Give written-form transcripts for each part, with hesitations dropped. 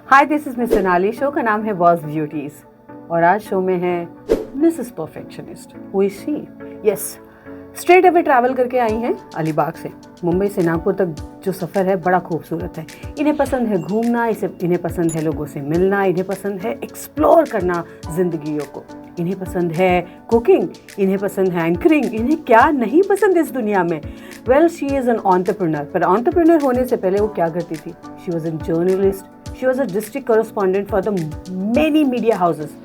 Hi, this is miss Sonali. Show का नाम है बॉस ब्यूटीज और आज शो में है Mrs perfectionist. Who is she? Yes, straight away travel करके आई हैं अलीबाग से। मुंबई से नागपुर तक जो सफ़र है बड़ा खूबसूरत है। इन्हें पसंद है घूमना, इन्हें पसंद है लोगों से मिलना, इन्हें पसंद है एक्सप्लोर करना जिंदगियों को, इन्हें पसंद है कुकिंग, इन्हें पसंद है एंकरिंग। इन्हें क्या नहीं पसंद इस दुनिया में? Well, she is an entrepreneur. पर एंटरप्रेन्योर होने से पहले वो क्या करती थी? She was an journalist, she was a district correspondent for the many media houses.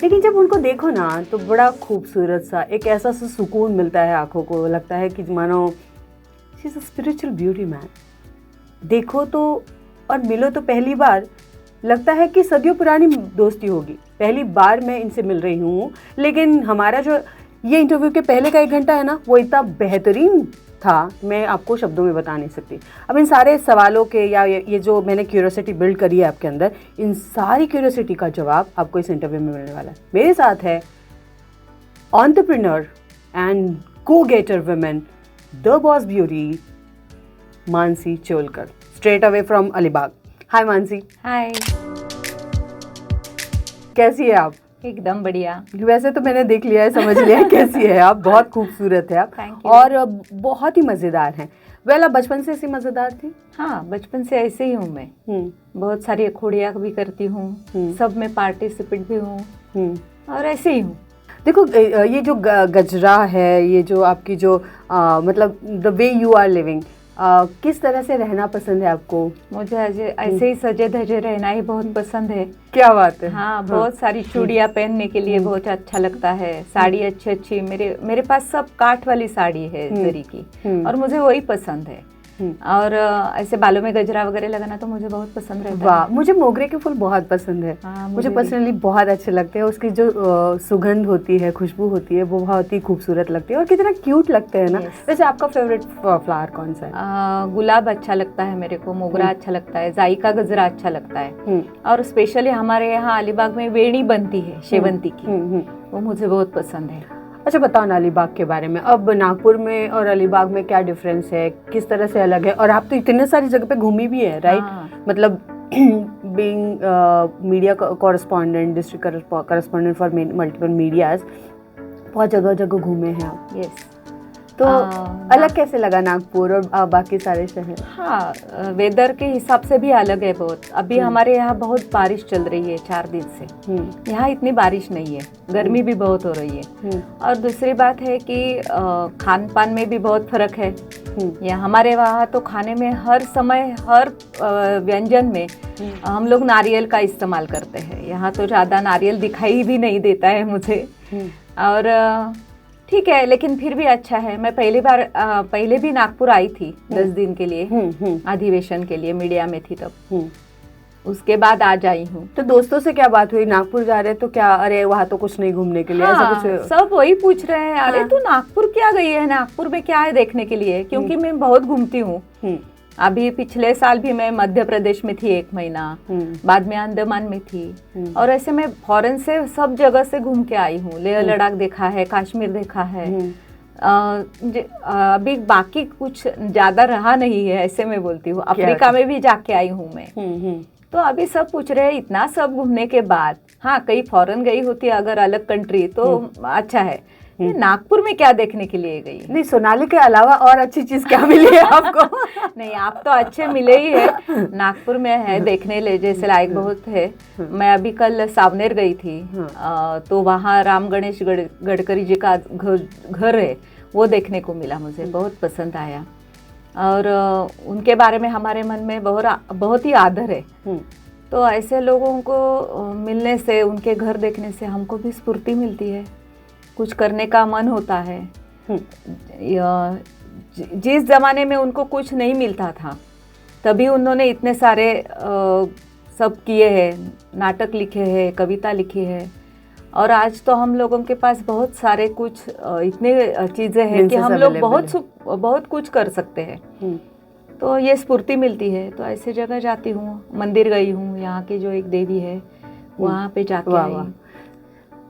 लेकिन जब उनको देखो ना तो बड़ा खूबसूरत सा एक ऐसा सा सुकून मिलता है आंखों को। लगता है कि मानो she is a spiritual beauty man. देखो तो और मिलो तो पहली बार लगता है कि सदियों पुरानी दोस्ती होगी। पहली बार मैं इनसे मिल रही हूँ, लेकिन हमारा जो ये इंटरव्यू के पहले का 1 घंटा है ना, वो इतना बेहतरीन था, मैं आपको शब्दों में बता नहीं सकती। अब इन सारे सवालों के या ये जो मैंने क्यूरियोसिटी बिल्ड करी है आपके अंदर, इन सारी क्यूरियोसिटी का जवाब आपको इस इंटरव्यू में मिलने वाला है। मेरे साथ है entrepreneur and go getter women, the boss beauty, Mansi Cholkar, straight away from Alibag. Hi Mansi. Hi, कैसी है आप? एकदम बढ़िया। वैसे तो मैंने देख लिया है, समझ लिया है कैसी है आप। बहुत खूबसूरत है आप। Thank you. और बहुत ही मज़ेदार हैं। वेल, आप बचपन से ऐसी मज़ेदार थी? हाँ, बचपन से ऐसे ही हूँ मैं। बहुत सारी अखोड़ियाँ भी करती हूँ, सब में पार्टिसिपेट भी हूँ और ऐसे ही हूँ। देखो, ये जो गजरा है, ये जो आपकी जो मतलब the way you are living, किस तरह से रहना पसंद है आपको? मुझे ऐसे ही सजे धजे रहना ही बहुत पसंद है। क्या बात है। हाँ, बहुत सारी चूड़ियाँ पहनने के लिए बहुत अच्छा लगता है। साड़ी अच्छी अच्छी, मेरे पास सब काठ वाली साड़ी है जरी की, और मुझे वही पसंद है। और ऐसे बालों में गजरा वगैरह लगाना तो मुझे बहुत पसंद रहता है। वाह, मुझे मोगरे के फूल बहुत पसंद है। हाँ, मुझे पर्सनली बहुत अच्छे लगते हैं। उसकी जो सुगंध होती है, खुशबू होती है, वो बहुत ही खूबसूरत लगती है और कितना क्यूट लगते हैं ना। वैसे आपका फेवरेट फ्लावर कौन सा है? गुलाब अच्छा लगता है मेरे को, मोगरा अच्छा लगता है, जाई का गजरा अच्छा लगता है। और स्पेशली हमारे यहाँ अलीबाग में वेणी बनती है शेवंती की, वो मुझे बहुत पसंद है। अच्छा, बताओ ना अलीबाग के बारे में। अब नागपुर में और अलीबाग में क्या डिफरेंस है, किस तरह से अलग है? और आप तो इतने सारी जगह पे घूमी भी है, राइट? मतलब being media correspondent, district correspondent for multiple medias, बहुत जगह जगह घूमे हैं आप। यस। तो अलग कैसे लगा नागपुर और बाकी सारे शहर? हाँ, वेदर के हिसाब से भी अलग है बहुत। अभी हमारे यहाँ बहुत बारिश चल रही है 4 दिन से। यहाँ इतनी बारिश नहीं है, गर्मी भी बहुत हो रही है। और दूसरी बात है कि खान पान में भी बहुत फर्क है। यहाँ हमारे वहाँ तो खाने में हर समय हर व्यंजन में हम लोग नारियल का इस्तेमाल करते हैं। यहाँ तो ज़्यादा नारियल दिखाई भी नहीं देता है मुझे। और ठीक है, लेकिन फिर भी अच्छा है। मैं पहले भी नागपुर आई थी 10 दिन के लिए, अधिवेशन के लिए, मीडिया में थी तब। उसके बाद आज आई हूँ। तो दोस्तों से क्या बात हुई? नागपुर जा रहे तो क्या, अरे वहाँ तो कुछ नहीं घूमने के लिए? हाँ, ऐसा कुछ? सब वही पूछ रहे हैं, अरे तू नागपुर क्या गई है, नागपुर में क्या है देखने के लिए? क्योंकि मैं बहुत घूमती हूँ। अभी पिछले साल भी मैं मध्य प्रदेश में थी 1 महीना, बाद में अंडमान में थी। और ऐसे मैं फॉरेन से सब जगह से घूम के आई हूँ। लेह लद्दाख देखा है, कश्मीर देखा है। अभी बाकी कुछ ज्यादा रहा नहीं है, ऐसे मैं बोलती हूँ। अफ्रीका में भी जाके आई हूँ मैं। तो अभी सब पूछ रहे हैं इतना सब घूमने के बाद। हाँ, कहीं फॉरेन गई होती अगर अलग कंट्री तो अच्छा है। नागपुर में क्या देखने के लिए गई? नहीं, सोनाली के अलावा और अच्छी चीज क्या मिली है आपको? नहीं, आप तो अच्छे मिले ही है। नागपुर में है देखने ले जैसे लायक बहुत है। मैं अभी कल सावनेर गई थी, तो वहाँ राम गणेश गडकरी जी का घर है, वो देखने को मिला। मुझे बहुत पसंद आया और उनके बारे में हमारे मन में बहुत ही आदर है। तो ऐसे लोगों को मिलने से, उनके घर देखने से हमको भी स्फूर्ति मिलती है, कुछ करने का मन होता है। जिस जमाने में उनको कुछ नहीं मिलता था, तभी उन्होंने इतने सारे सब किए हैं, नाटक लिखे हैं, कविता लिखी है। और आज तो हम लोगों के पास बहुत सारे कुछ इतने चीज़ें हैं कि हम लोग बहुत कुछ कर सकते हैं। तो ये स्फूर्ति मिलती है। तो ऐसे जगह जाती हूँ, मंदिर गई हूँ, यहाँ की जो एक देवी है वहाँ पे जाके आई।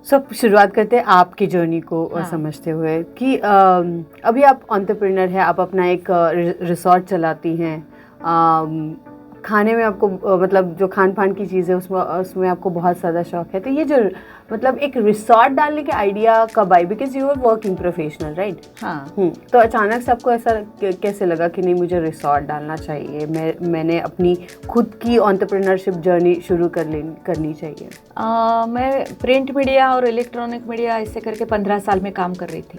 सब शुरुआत करते हैं आपकी जर्नी को समझते हुए कि अभी आप एंटरप्रेन्योर है, आप अपना एक रिसोर्ट चलाती हैं, खाने में आपको मतलब जो खान पान की चीज़ें उसमें आपको बहुत ज़्यादा शौक है। तो ये जो मतलब एक रिसॉर्ट डालने के आइडिया कब आई, because you are working professional right? हाँ। तो अचानक से आपको ऐसा कैसे लगा कि नहीं मुझे रिसॉर्ट डालना चाहिए, मैंने अपनी खुद की एंटरप्रेन्योरशिप जर्नी शुरू करनी चाहिए? मैं प्रिंट मीडिया और इलेक्ट्रॉनिक मीडिया ऐसे करके 15 साल में काम कर रही थी।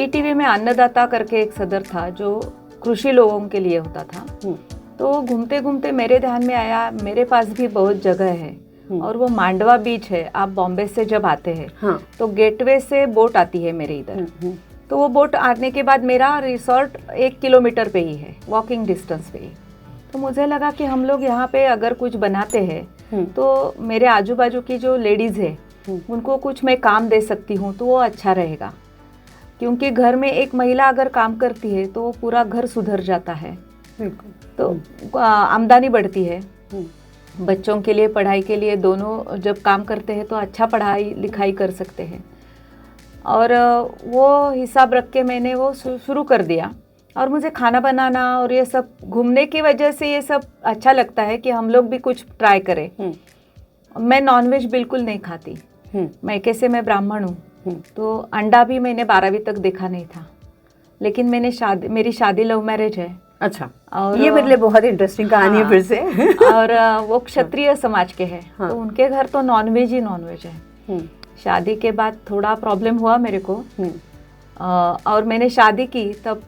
ETV में अन्नदाता करके एक सदर था जो कृषि लोगों के लिए होता था। तो घूमते घूमते मेरे ध्यान में आया मेरे पास भी बहुत जगह है और वो मांडवा बीच है। आप बॉम्बे से जब आते हैं हाँ। तो गेटवे से बोट आती है मेरे इधर। तो वो बोट आने के बाद मेरा रिसोर्ट 1 किलोमीटर पे ही है, वॉकिंग डिस्टेंस पे ही। तो मुझे लगा कि हम लोग यहाँ पे अगर कुछ बनाते हैं तो मेरे आजू बाजू की जो लेडीज है उनको कुछ मैं काम दे सकती हूँ तो वो अच्छा रहेगा, क्योंकि घर में एक महिला अगर काम करती है तो पूरा घर सुधर जाता है। तो आमदनी बढ़ती है, बच्चों के लिए पढ़ाई के लिए दोनों जब काम करते हैं तो अच्छा पढ़ाई लिखाई कर सकते हैं। और वो हिसाब रख के मैंने वो शुरू कर दिया। और मुझे खाना बनाना और ये सब घूमने की वजह से ये सब अच्छा लगता है कि हम लोग भी कुछ ट्राई करें। मैं नॉनवेज बिल्कुल नहीं खाती, मैके से मैं ब्राह्मण हूँ। तो अंडा भी मैंने 12वीं तक देखा नहीं था, लेकिन मेरी शादी लव मैरिज है। अच्छा, और ये मेरे लिए बहुत इंटरेस्टिंग कहानी है फिर से। और वो क्षत्रिय समाज के हैं। तो उनके घर तो नॉनवेज ही नॉनवेज है। शादी के बाद थोड़ा प्रॉब्लम हुआ मेरे को। और मैंने शादी की तब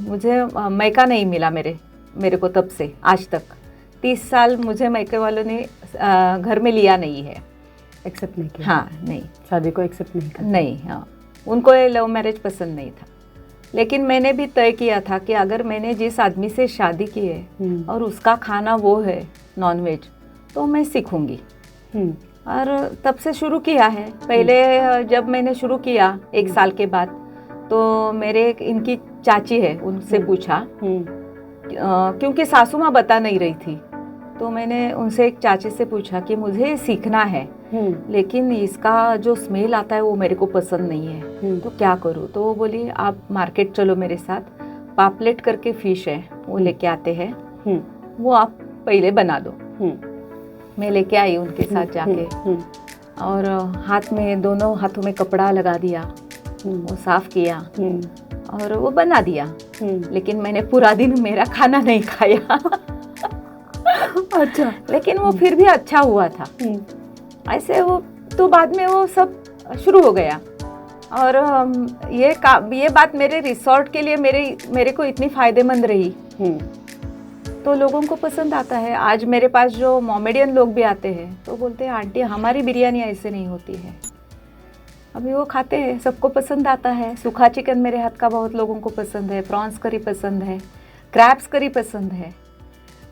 मुझे मैका नहीं मिला मेरे को तब से आज तक 30 साल मुझे मैके वालों ने घर में लिया नहीं है, एक्सेप्ट नहीं किया। हाँ, नहीं, शादी को एक्सेप्ट नहीं किया। नहीं, हाँ, उनको ये लव मैरिज पसंद नहीं था। लेकिन मैंने भी तय किया था कि अगर मैंने जिस आदमी से शादी की है और उसका खाना वो है नॉनवेज तो मैं सीखूंगी। और तब से शुरू किया है। पहले जब मैंने शुरू किया 1 साल के बाद तो मेरे इनकी चाची है उनसे पूछा, क्योंकि सासू माँ बता नहीं रही थी। तो मैंने उनसे एक चाची से पूछा कि मुझे सीखना है लेकिन इसका जो स्मेल आता है वो मेरे को पसंद नहीं है, तो क्या करूँ? तो वो बोली आप मार्केट चलो मेरे साथ, पापलेट करके फिश है वो लेके आते हैं, वो आप पहले बना दो। मैं लेके आई उनके साथ जाके और दोनों हाथों में कपड़ा लगा दिया, वो साफ किया और वो बना दिया। लेकिन मैंने पूरा दिन मेरा खाना नहीं खाया। अच्छा, लेकिन वो फिर भी अच्छा हुआ था। ऐसे वो तो बाद में वो सब शुरू हो गया। और ये बात मेरे रिसोर्ट के लिए मेरे को इतनी फायदेमंद रही। तो लोगों को पसंद आता है। आज मेरे पास जो मोमेडियन लोग भी आते हैं तो बोलते हैं आंटी हमारी बिरयानी ऐसे नहीं होती है। अभी वो खाते हैं, सबको पसंद आता है। सूखा चिकन मेरे हाथ का बहुत लोगों को पसंद है, प्रॉन्स करी पसंद है, क्रैब्स करी पसंद है।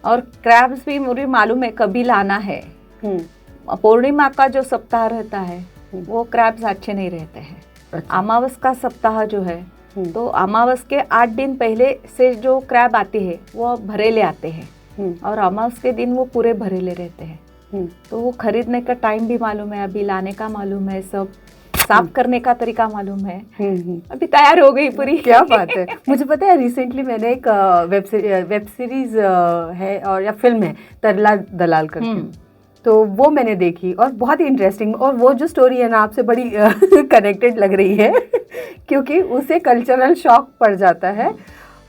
और क्रैब्स भी मुझे मालूम है कभी लाना है। पूर्णिमा का जो सप्ताह रहता है वो क्रैब्स अच्छे नहीं रहते हैं। अच्छा। अमावस का सप्ताह जो है तो अमावस के 8 दिन पहले से जो क्रैब आती है वो भरेले आते हैं और अमावस के दिन वो पूरे भरेले रहते हैं। तो वो खरीदने का टाइम भी मालूम है, अभी लाने का मालूम है, सब साफ करने का तरीका मालूम है। अभी तैयार हो गई पूरी। क्या बात है। मुझे पता है रिसेंटली मैंने एक वेब सीरीज है और या फिल्म है तरला दलाल करके, तो वो मैंने देखी और बहुत ही इंटरेस्टिंग। और वो जो स्टोरी है ना आपसे बड़ी कनेक्टेड लग रही है क्योंकि उसे कल्चरल शॉक पड़ जाता है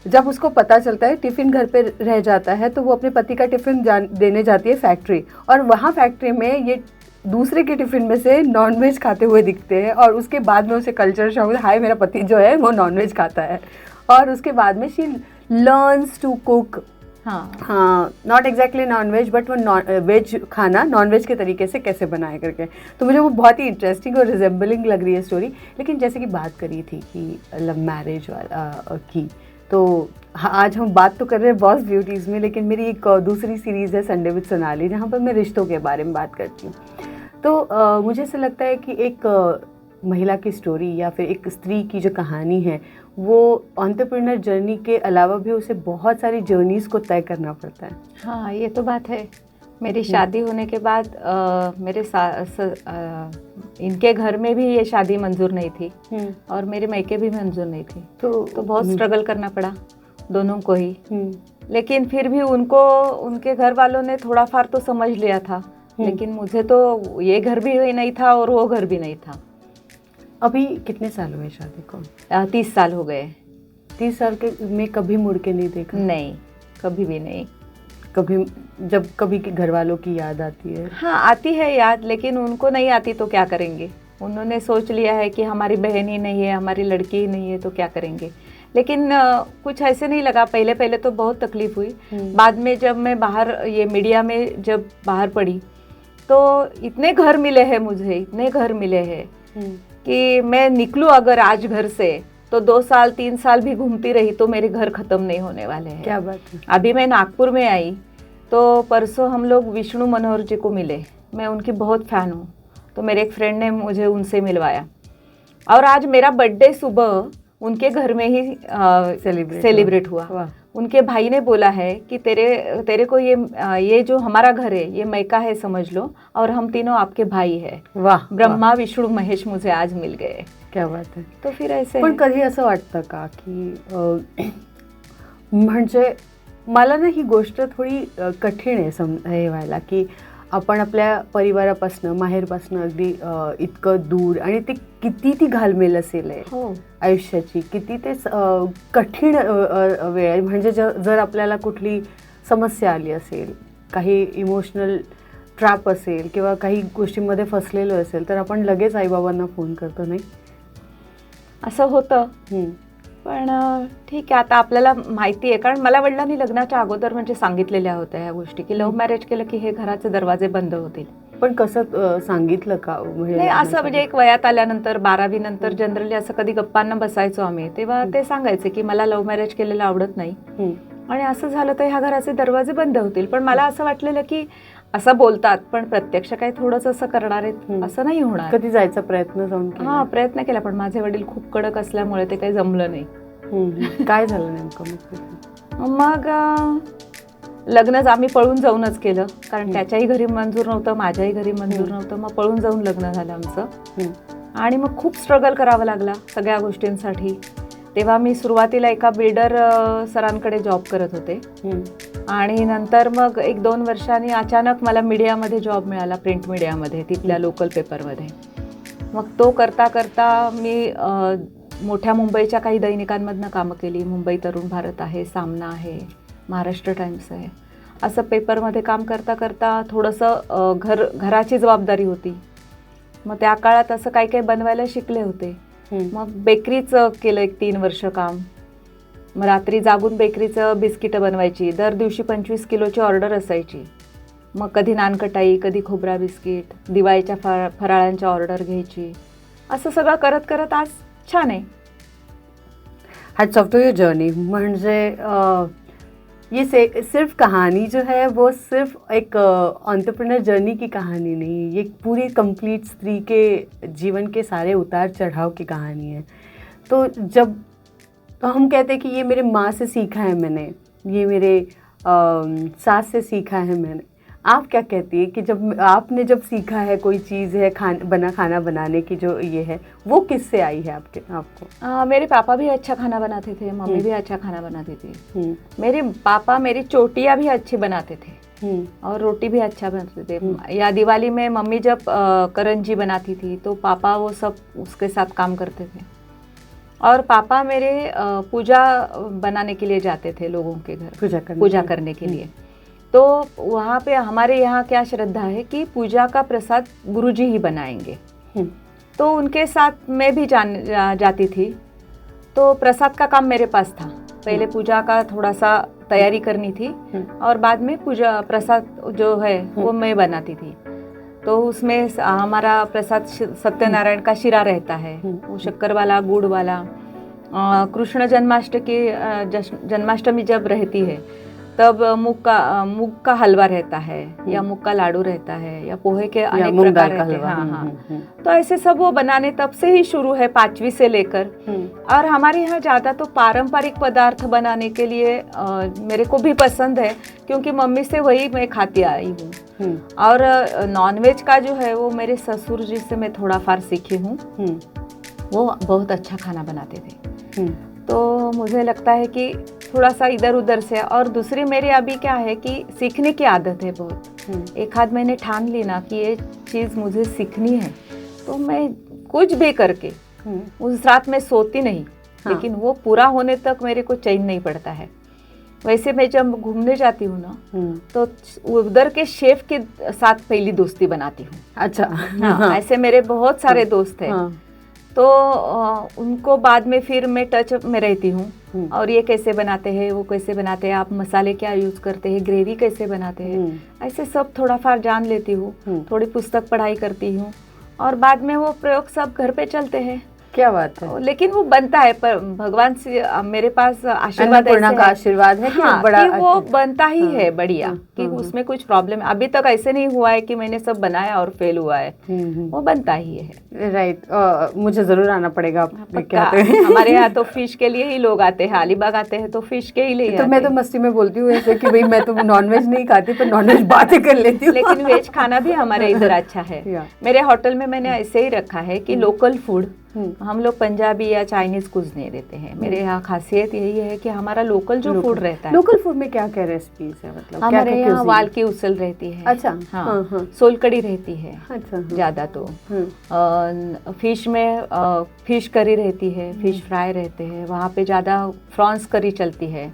जब उसको पता चलता है टिफ़िन घर पे रह जाता है। तो वो अपने पति का टिफ़िन देने जाती है फैक्ट्री, और वहाँ फैक्ट्री में ये दूसरे के टिफ़िन में से नॉनवेज खाते हुए दिखते हैं। और उसके बाद में उसे कल्चरल शॉक होता है, हाय मेरा पति जो है वो नॉनवेज खाता है। और उसके बाद में शी लर्न्स टू कुक, हाँ, नॉट एग्जैक्टली नॉनवेज बट वो वेज खाना नॉनवेज के तरीके से कैसे बनाए करके। तो मुझे वो बहुत ही इंटरेस्टिंग और रिजेंबलिंग लग रही है स्टोरी। लेकिन जैसे कि बात करी थी कि लव मैरिज की, तो आज हम बात तो कर रहे हैं बॉस ब्यूटीज़ में, लेकिन मेरी एक दूसरी सीरीज़ है संडे विद सोनाली जहाँ पर मैं रिश्तों के बारे में बात करती हूँ। तो मुझे ऐसा लगता है कि एक महिला की स्टोरी या फिर एक स्त्री की जो कहानी है वो एंटरप्रेन्योर जर्नी के अलावा भी उसे बहुत सारी जर्नीज़ को तय करना पड़ता है। हाँ, ये तो बात है। मेरी शादी होने के बाद इनके घर में भी ये शादी मंजूर नहीं थी और मेरे मायके भी मंजूर नहीं थी। तो बहुत स्ट्रगल करना पड़ा दोनों को ही। लेकिन फिर भी उनको उनके घर वालों ने थोड़ा फार तो समझ लिया था, लेकिन मुझे तो ये घर भी नहीं था और वो घर भी नहीं था। अभी कितने साल हुए शादी को? 30 साल हो गए। 30 साल के में कभी मुड़ के नहीं देखा? नहीं, कभी भी नहीं। कभी जब कभी घर वालों की याद आती है? हाँ, आती है याद, लेकिन उनको नहीं आती तो क्या करेंगे। उन्होंने सोच लिया है कि हमारी बहन ही नहीं है, हमारी लड़की ही नहीं है, तो क्या करेंगे। लेकिन कुछ ऐसे नहीं लगा। पहले पहले तो बहुत तकलीफ हुई। बाद में जब मैं बाहर ये मीडिया में जब बाहर पड़ी तो इतने घर मिले हैं मुझे, इतने घर मिले हैं कि मैं निकलूँ अगर आज घर से तो 2 साल 3 साल भी घूमती रही तो मेरे घर खत्म नहीं होने वाले हैं। क्या बात है। अभी मैं नागपुर में आई तो परसों हम लोग विष्णु मनोहर जी को मिले। मैं उनकी बहुत फ़ैन हूँ, तो मेरे एक फ्रेंड ने मुझे उनसे मिलवाया और आज मेरा बर्थडे सुबह उनके घर में ही सेलिब्रेट हुआ। उनके भाई ने बोला है कि तेरे को ये जो हमारा घर है ये मैका है समझ लो, और हम तीनों आपके भाई है। वाह, ब्रह्मा विष्णू महेश मुझे आज मिल गए। क्या बात है। तो फिर ऐसे पण कधी असं वाटतं का की म्हणजे मला ना ही गोष्ट थोडी कठीण आहे हे व्हायला की आपण आपल्या परिवारापासनं माहेरपासनं अगदी इतकं दूर, आणि ते किती ती घालमेल असेल हो आयुष्याची, किती ते कठीण वेळ आहे. म्हणजे जर आपल्याला कुठली समस्या आली असेल, काही इमोशनल ट्रॅप असेल किंवा काही गोष्टींमध्ये फसलेलो असेल तर आपण लगेच आईबाबांना फोन करतो, नाही? असं होतं. पण ठीक आहे, आता आपल्याला माहिती आहे, कारण मला वडिलांनी लग्नाच्या अगोदर म्हणजे सांगितलेल्या होत्या ह्या गोष्टी की लव्ह मॅरेज केलं की हे घराचे दरवाजे बंद होतील. पण कसं सांगितलं का? नाही, असं म्हणजे एक वयात आल्यानंतर 12वी नंतर जनरली असं कधी गप्पांना बसायचो आम्ही, तेव्हा ते सांगायचे की मला लव्ह मॅरेज केलेलं आवडत नाही आणि असं झालं तर ह्या घराचे दरवाजे बंद होतील. पण मला असं वाटलेलं की असं बोलतात पण प्रत्यक्ष काही थोडंच असं करणार आहेत असं नाही होणार. कधी जायचा प्रयत्न जाऊन? हा, प्रयत्न केला, पण माझे वडील खूप कडक असल्यामुळे ते काही जमलं नाही. काय झालं नेमकं? मग लग्न आम्ही पळून जाऊनच केलं, कारण त्याच्याही घरी मंजूर नव्हतं, माझ्याही घरी मंजूर नव्हतं. मग पळून जाऊन लग्न झालं आमचं. आणि मग खूप स्ट्रगल करावं लागला सगळ्या गोष्टींसाठी. तेव्हा मी सुरुवातीला एका बिल्डर सरांकडे जॉब करत होते आणि नंतर मग 1-2 वर्षांनी अचानक मला मीडियामध्ये जॉब मिळाला, प्रिंट मीडियामध्ये, तिथल्या लोकल पेपरमध्ये. मग तो करता करता मी मोठ्या मुंबईच्या काही दैनिकांमधनं कामं केली. मुंबई तरुण भारत आहे, सामना आहे, महाराष्ट्र टाइम्स आहे. असं पेपरमध्ये काम करता करता थोडंसं घराची जबाबदारी होती. मग त्या काळात असं काही काही बनवायला शिकले होते. मग बेकरीचं केलं 1-3 वर्ष काम. मग रात्री जागून बेकरीचं बिस्किटं बनवायची. दर दिवशी 25 किलोची ऑर्डर असायची. मग कधी नानकटाई, कधी खोबरा बिस्किट, दिवाळीच्या फराळांच्या ऑर्डर घ्यायची. असं सगळं करत करत आज छान आहे. Hats off to your journey. म्हणजे ये सिर्फ कहानी जो है वो सिर्फ एक एंटरप्रेन्योर जर्नी की कहानी नहीं, ये पूरी कंप्लीट स्त्री के जीवन के सारे उतार चढ़ाव की कहानी है. तो हम कहते हैं कि ये मेरे माँ से सीखा है मैंने, ये मेरे सास से सीखा है मैंने. आप क्या कहती है कि जब आपने सीखा है कोई चीज़ है खाना बनाने की, जो ये है वो किससे आई है आपको? मेरे पापा भी अच्छा खाना बनाते थे, मम्मी भी अच्छा खाना बनाती थी. मेरे पापा मेरी चोटियाँ भी अच्छी बनाते थे और रोटी भी अच्छा बनाते थे. या दिवाली में मम्मी जब करंजी बनाती थी तो पापा वो सब उसके साथ काम करते थे. और पापा मेरे पूजा बनाने के लिए जाते थे लोगों के घर, पूजा करने के लिए. तो वहाँ पे हमारे यहाँ क्या श्रद्धा है कि पूजा का प्रसाद गुरुजी ही बनाएंगे. तो उनके साथ मैं भी जाती थी. तो प्रसाद का काम मेरे पास था. पहले पूजा का थोड़ा सा तैयारी करनी थी और बाद में पूजा प्रसाद जो है वो मैं बनाती थी. तो उसमें हमारा प्रसाद सत्यनारायण का शिरा रहता है, वो शक्कर वाला, गुड़ वाला. कृष्ण जन्माष्टमी जब रहती है तब मूंग का हलवा रहता है, या मूंग का लाडू रहता है, या पोहे के अनेक प्रकार रहते हैं. हाँ. तो ऐसे सब वो बनाने तब से ही शुरू है, 5वीं से लेकर. और हमारे यहाँ ज़्यादा तो पारंपरिक पदार्थ बनाने के लिए मेरे को भी पसंद है, क्योंकि मम्मी से वही मैं खाती आई हूँ. और नॉनवेज का जो है वो मेरे ससुर जी से मैं थोड़ा फार सीखी हूँ. वो बहुत अच्छा खाना बनाते थे. तो मुझे लगता है कि थोड़ा सा इधर उधर से। और दूसरी मेरी अभी क्या है कि सीखने की आदत है बहुत। एक आध मैंने ठान ली ना कि ये चीज़ मुझे सीखनी है, तो मैं कुछ भी करके उस रात में सोती नहीं। हाँ। लेकिन वो पूरा होने तक मेरे को चैन नहीं पड़ता है। वैसे मैं जब घूमने जाती हूँ ना, तो उधर के शेफ के साथ पहली दोस्ती बनाती हूँ। अच्छा। हाँ, ऐसे मेरे बहुत सारे दोस्त हैं। तो उनको बाद में फिर मैं टच में रहती हूँ, और ये कैसे बनाते हैं, वो कैसे बनाते हैं, आप मसाले क्या यूज़ करते हैं, ग्रेवी कैसे बनाते हैं, ऐसे सब थोड़ा फार जान लेती हूँ। थोड़ी पुस्तक पढ़ाई करती हूँ, और बाद में वो प्रयोग सब घर पे चलते हैं। क्या बात है। लेकिन वो बनता है, पर भगवान से मेरे पास आशीर्वाद का आशीर्वाद है कि हाँ, बड़ा कि वो बनता ही है बढ़िया, कि उसमें कुछ प्रॉब्लम अभी तक ऐसे नहीं हुआ है कि मैंने सब बनाया और फेल हुआ है। वो बनता ही है। राइट। मुझे जरूर आना पड़ेगा। हमारे यहाँ तो फिश के लिए ही लोग आते हैं, अलीबाग आते हैं तो फिश के ही लिए। तो मैं तो मस्ती में बोलती हूँ ऐसे कि भाई मैं तो नॉनवेज नहीं खाती, पर नॉनवेज बातें कर लेती हूँ। लेकिन वेज खाना भी हमारे इधर अच्छा है। मेरे होटल में मैंने ऐसे ही रखा है कि लोकल फूड, हम लोग पंजाबी या चाइनीज कुछ नहीं देते हैं। मेरे यहाँ खासियत यही है कि हमारा लोकल जो फूड रहता है। लोकल फूड में क्या क्या रेसिपीज है, मतलब हमारे यहाँ वाल की उसल रहती है। अच्छा। हाँ, सोल कड़ी रहती है। अच्छा। ज्यादा तो फिश में फिश करी रहती है, फिश फ्राई रहते हैं। वहाँ पे ज्यादा प्रॉन्स करी चलती है,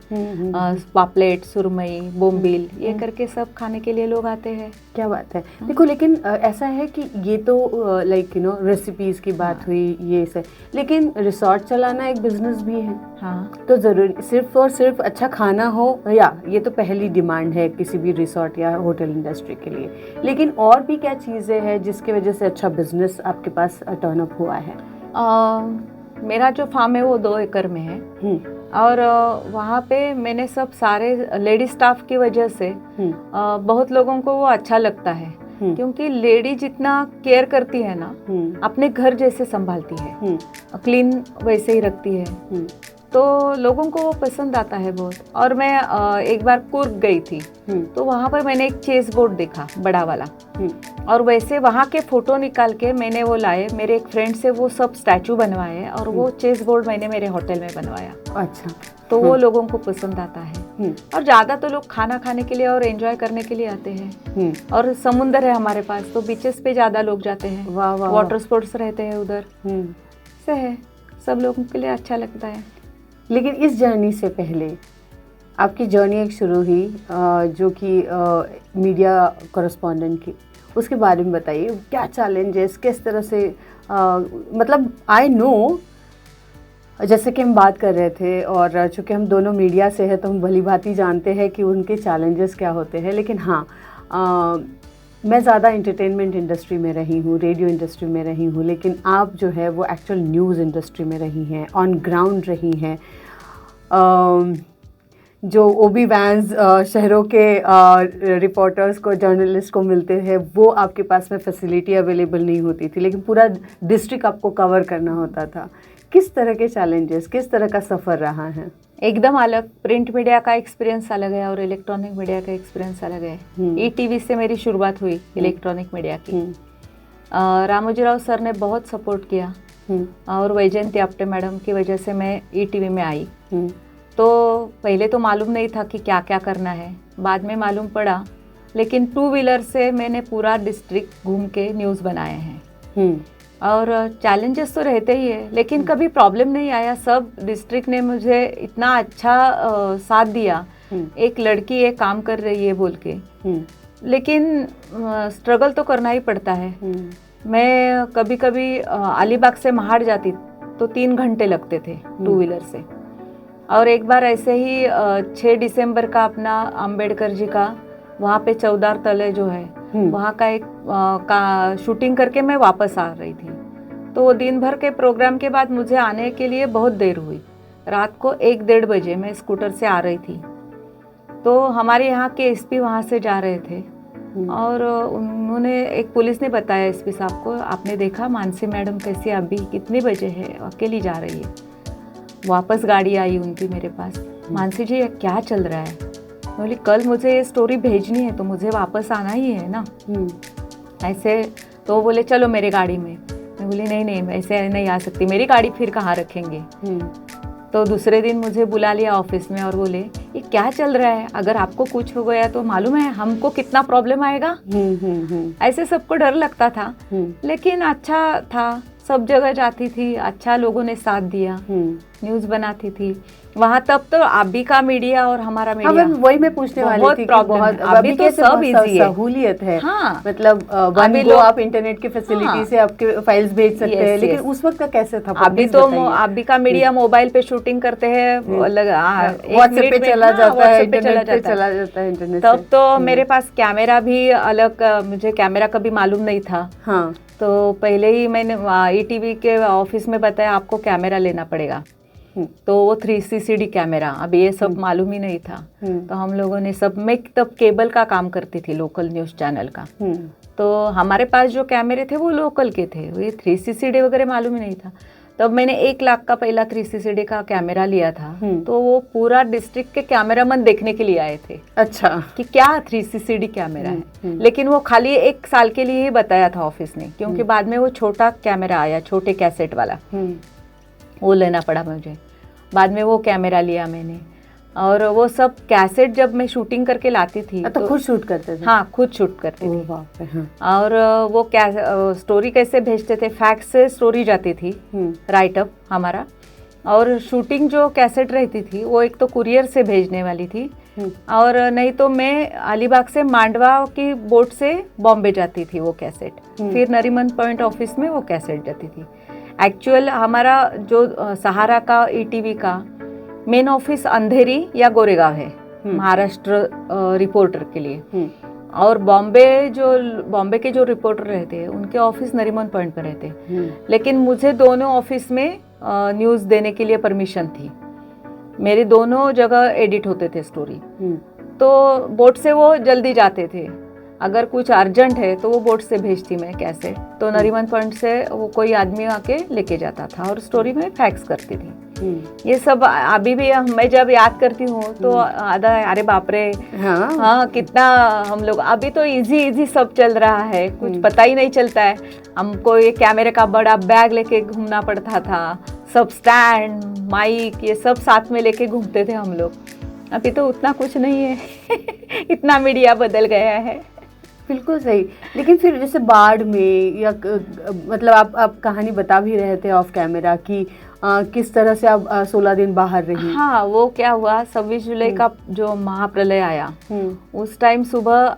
पापलेट, सुरमई, बोम्बिल, ये करके सब खाने के लिए लोग आते हैं। क्या बात है। देखो, लेकिन ऐसा है कि ये तो लाइक रेसिपीज की बात हुई, ये से, लेकिन रिसोर्ट चलाना एक बिजनेस भी है। हाँ। तो जरूरी सिर्फ और सिर्फ अच्छा खाना हो, या ये तो पहली डिमांड है किसी भी रिसोर्ट या होटल इंडस्ट्री के लिए, लेकिन और भी क्या चीज़ें हैं जिसकी वजह से अच्छा बिजनेस आपके पास टर्न अप हुआ है? मेरा जो फार्म है वो 2 एकड़ में है, और वहाँ पे मैंने सब सारे लेडी स्टाफ की वजह से बहुत लोगों को वो अच्छा लगता है, क्योंकि लेडी जितना केयर करती है ना, अपने घर जैसे संभालती है, क्लीन वैसे ही रखती है, तो लोगों को वो पसंद आता है बहुत। और मैं एक बार कुर्ग गई थी, तो वहाँ पर मैंने एक चेस बोर्ड देखा बड़ा वाला, और वैसे वहाँ के फोटो निकाल के मैंने वो लाए, मेरे एक फ्रेंड से वो सब स्टैचू बनवाए, और वो चेस बोर्ड मैंने मेरे होटल में बनवाया। अच्छा। तो वो लोगों को पसंद आता है। और ज्यादा तो लोग खाना खाने के लिए और एंजॉय करने के लिए आते हैं। और समुंदर है हमारे पास, तो बीचेस पे ज्यादा लोग जाते हैं। वाटर स्पोर्ट्स रहते हैं उधर, से है, सब लोगों के लिए अच्छा लगता है। लेकिन इस जर्नी से पहले आपकी जर्नी एक शुरू हुई जो कि मीडिया कॉरेस्पॉन्डेंट की, उसके बारे में बताइए। क्या चैलेंजेस, किस तरह से मतलब आई नो, जैसे कि हम बात कर रहे थे, और चूँकि हम दोनों मीडिया से हैं तो हम भली भांति जानते हैं कि उनके चैलेंजेस क्या होते हैं। लेकिन हाँ, मैं ज़्यादा एंटरटेनमेंट इंडस्ट्री में रही हूँ, रेडियो इंडस्ट्री में रही हूँ, लेकिन आप जो है वो एक्चुअल न्यूज़ इंडस्ट्री में रही हैं, ऑन ग्राउंड रही हैं। जो ओबी वैन्स शहरों के रिपोर्टर्स को, जर्नलिस्ट को मिलते हैं, वो आपके पास में फैसिलिटी अवेलेबल नहीं होती थी, लेकिन पूरा डिस्ट्रिक्ट आपको कवर करना होता था। किस तरह के चैलेंजेस, किस तरह का सफ़र रहा है? एकदम अलग। प्रिंट मीडिया का एक्सपीरियंस अलग है और इलेक्ट्रॉनिक मीडिया का एक्सपीरियंस अलग है। ETV से मेरी शुरुआत हुई इलेक्ट्रॉनिक मीडिया की। रामोजीराव सर ने बहुत सपोर्ट किया, और वैजयंती आप्टे मैडम की वजह से मैं ETV में आई। तो पहले तो मालूम नहीं था कि क्या क्या करना है, बाद में मालूम पड़ा। लेकिन 2 व्हीलर से मैंने पूरा डिस्ट्रिक्ट घूम के न्यूज़ बनाए हैं। और चैलेंजेस तो रहते ही है, लेकिन कभी प्रॉब्लम नहीं आया। सब डिस्ट्रिक्ट ने मुझे इतना अच्छा साथ दिया। एक लड़की ये काम कर रही है बोल के, लेकिन स्ट्रगल तो करना ही पड़ता है। मैं कभी कभी अलीबाग से महाड़ जाती तो 3 घंटे लगते थे 2 व्हीलर से। और एक बार ऐसे ही 6 दिसंबर का अपना अंबेडकर जी का वहाँ पे चौदार तले जो है, वहाँ का एक का शूटिंग करके मैं वापस आ रही थी। तो वो दिन भर के प्रोग्राम के बाद मुझे आने के लिए बहुत देर हुई। रात को 1-1:30 बजे मैं स्कूटर से आ रही थी। तो हमारे यहाँ के SP वहाँ से जा रहे थे, और उन्होंने, एक पुलिस ने बताया SP साहब को, आपने देखा मानसी मैडम कैसी अभी कितने बजे है, अकेली जा रही है। वापस गाड़ी आई उनकी मेरे पास, मानसी जी क्या चल रहा है? बोली कल मुझे ये स्टोरी भेजनी है तो मुझे वापस आना ही है ना। ऐसे तो बोले चलो मेरे गाड़ी में। मैं बोली नहीं नहीं, ऐसे नहीं आ सकती, मेरी गाड़ी फिर कहाँ रखेंगे। तो दूसरे दिन मुझे बुला लिया ऑफिस में और बोले ये क्या चल रहा है, अगर आपको कुछ हो गया तो मालूम है हमको कितना प्रॉब्लम आएगा। ऐसे सबको डर लगता था, लेकिन अच्छा था, सब जगह जाती थी, अच्छा लोगों ने साथ दिया, न्यूज़ बनाती थी वहाँ। तब तो अभी का मीडिया और हमारा मीडिया, वही मैं पूछने वाली थी कि बहुत अभी तो सब इजी है, सहूलियत है। हाँ, मतलब वन गो आप इंटरनेट की फैसिलिटी से आपके फाइल्स भेज सकते हैं, लेकिन उस वक्त का कैसे था? अभी तो अभी का मीडिया मोबाइल पे शूटिंग करते हैं, व्हाट्सएप पे चला जाता है, इंटरनेट पे चला जाता है, इंटरनेट। तब तो मेरे पास कैमरा भी अलग, मुझे कैमरा कभी मालूम नहीं था। हाँ, तो पहले ही मैंने ईटीवी के ऑफिस में बताया आपको कैमरा लेना पड़ेगा, तो वो 360D कैमरा, अब ये सब मालूम ही नहीं था। तो हम लोगों ने सब, मैं तब केबल का काम करती थी, लोकल न्यूज़ चैनल का, तो हमारे पास जो कैमरे थे वो लोकल के थे, ये 360D वगैरह मालूम ही नहीं था। तब मैंने 1 लाख का पहला 360D का कैमरा लिया था, तो वो पूरा डिस्ट्रिक्ट के कैमरामैन देखने के लिए आए थे। अच्छा, कि क्या 360D कैमरा है। लेकिन वो खाली 1 साल के लिए ही बताया था ऑफिस ने, क्योंकि बाद में वो छोटा कैमरा आया, छोटे कैसेट वाला, वो लेना पड़ा मुझे। बाद में वो कैमरा लिया मैंने, और वो सब कैसेट जब मैं शूटिंग करके लाती थी तो खुद शूट करते थे? हाँ, खुद शूट करती थी। हाँ। और वो स्टोरी कैसे भेजते थे, फैक्स से स्टोरी जाती थी, राइटअप हमारा, और शूटिंग जो कैसेट रहती थी वो एक तो कुरियर से भेजने वाली थी, और नहीं तो मैं अलीबाग से मांडवा की बोट से बॉम्बे जाती थी वो कैसेट, फिर नरीमन पॉइंट ऑफिस में वो कैसेट जाती थी। एक्चुअल हमारा जो सहारा का ईटीवी का मेन ऑफिस अंधेरी या गोरेगांव है, महाराष्ट्र रिपोर्टर के लिए, और बॉम्बे के जो रिपोर्टर रहते हैं उनके ऑफिस नरीमन पॉइंट पर रहते हैं। लेकिन मुझे दोनों ऑफिस में न्यूज़ देने के लिए परमिशन थी, मेरे दोनों जगह एडिट होते थे स्टोरी। तो बोट से वो जल्दी जाते थे, अगर कुछ अर्जेंट है तो वो बोट से भेजती मैं कैसे, तो नरीमन पॉइंट से वो कोई आदमी आके लेके जाता था और स्टोरी में फैक्स करती थी। ये सब अभी भी मैं जब याद करती हूँ तो आधा, अरे बाप रे, हाँ कितना हम लोग, अभी तो इजी सब चल रहा है, कुछ पता ही नहीं चलता है। हमको ये कैमरे का बड़ा बैग लेके घूमना पड़ता था, सब स्टैंड, माइक, ये सब साथ में लेके घूमते थे हम लोग। अभी तो उतना कुछ नहीं है इतना मीडिया बदल गया है। बिल्कुल सही। लेकिन फिर जैसे बाढ़ में या मतलब आप कहानी बता भी रहे थे ऑफ कैमरा कि किस तरह से आप 16 दिन बाहर रही। हाँ, वो क्या हुआ, 26 जुलाई का जो महाप्रलय आया, उस टाइम सुबह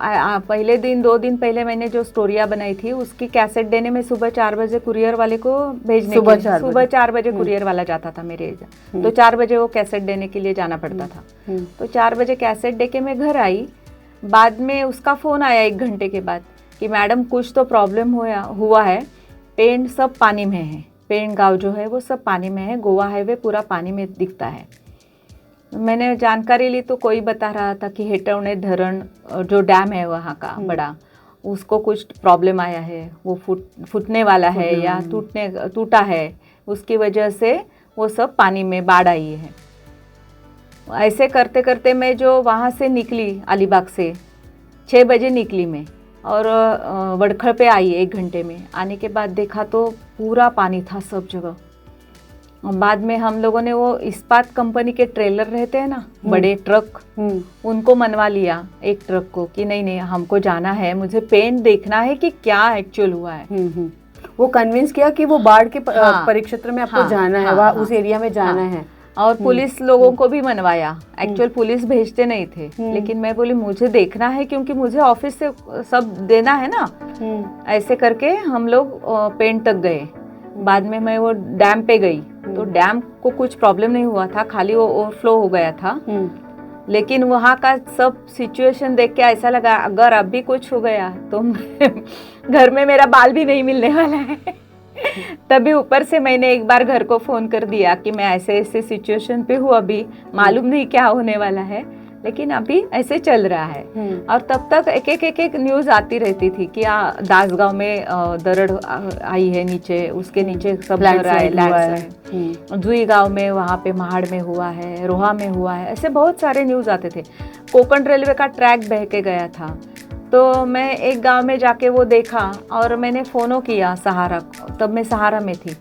पहले दिन 2 दिन पहले मैंने जो स्टोरिया बनाई थी उसकी कैसेट देने में सुबह 4 बजे कुरियर वाले को भेजने सुबह 4 बजे कुरियर वाला जाता था मेरे, तो 4 बजे वो कैसेट देने के लिए जाना पड़ता था। तो 4 बजे कैसेट दे के मैं घर आई, बाद में उसका फ़ोन आया 1 घंटे के बाद कि मैडम कुछ तो प्रॉब्लम हुआ है, पेंट सब पानी में है, पेंट गांव जो है वो सब पानी में है, गोवा हाईवे पूरा पानी में दिखता है। मैंने जानकारी ली तो कोई बता रहा था कि हेटौने धरण जो डैम है वहाँ का बड़ा, उसको कुछ प्रॉब्लम आया है, वो फूटने वाला है या टूटा है, उसकी वजह से वो सब पानी में बाढ़ आई है। ऐसे करते करते मैं जो वहाँ से निकली अलीबाग से 6 बजे निकली मैं, और वड़खड़ पे आई 1 घंटे में। आने के बाद देखा तो पूरा पानी था सब जगह। बाद में हम लोगों ने वो इस्पात कंपनी के ट्रेलर रहते हैं ना, बड़े ट्रक, उनको मनवा लिया, एक ट्रक को, कि नहीं हमको जाना है, मुझे पेंट देखना है कि क्या एक्चुअल हुआ है। वो कन्विंस किया कि वो बाढ़ के परिक्षेत्र में आपको जाना है, वहाँ उस एरिया में जाना है। और पुलिस लोगों को भी मनवाया, एक्चुअल पुलिस भेजते नहीं थे, लेकिन मैं बोली मुझे देखना है क्योंकि मुझे ऑफिस से सब देना है ना। ऐसे करके हम लोग पेंट तक गए। बाद में मैं वो डैम पे गई, तो डैम को कुछ प्रॉब्लम नहीं हुआ था, खाली वो ओवरफ्लो हो गया था। लेकिन वहाँ का सब सिचुएशन देख के ऐसा लगा अगर अब भी कुछ हो गया तो घर में मेरा बाल भी नहीं मिलने वाला है। तभी ऊपर से मैंने एक बार घर को फ़ोन कर दिया कि मैं ऐसे सिचुएशन पे हूँ, अभी मालूम नहीं क्या होने वाला है, लेकिन अभी ऐसे चल रहा है। और तब तक एक न्यूज़ आती रहती थी कि दासगांव में दरड़ आई है, नीचे उसके नीचे सब लैंडस्लाइड, जुई गांव में वहाँ पे महाड़ में हुआ है, रोहा में हुआ है, ऐसे बहुत सारे न्यूज़ आते थे। कोंकण रेलवे का ट्रैक बह के गया था, तो मैं एक गांव में जाके वो देखा और मैंने फ़ोनो किया सहारा, तब मैं सहारा में थी,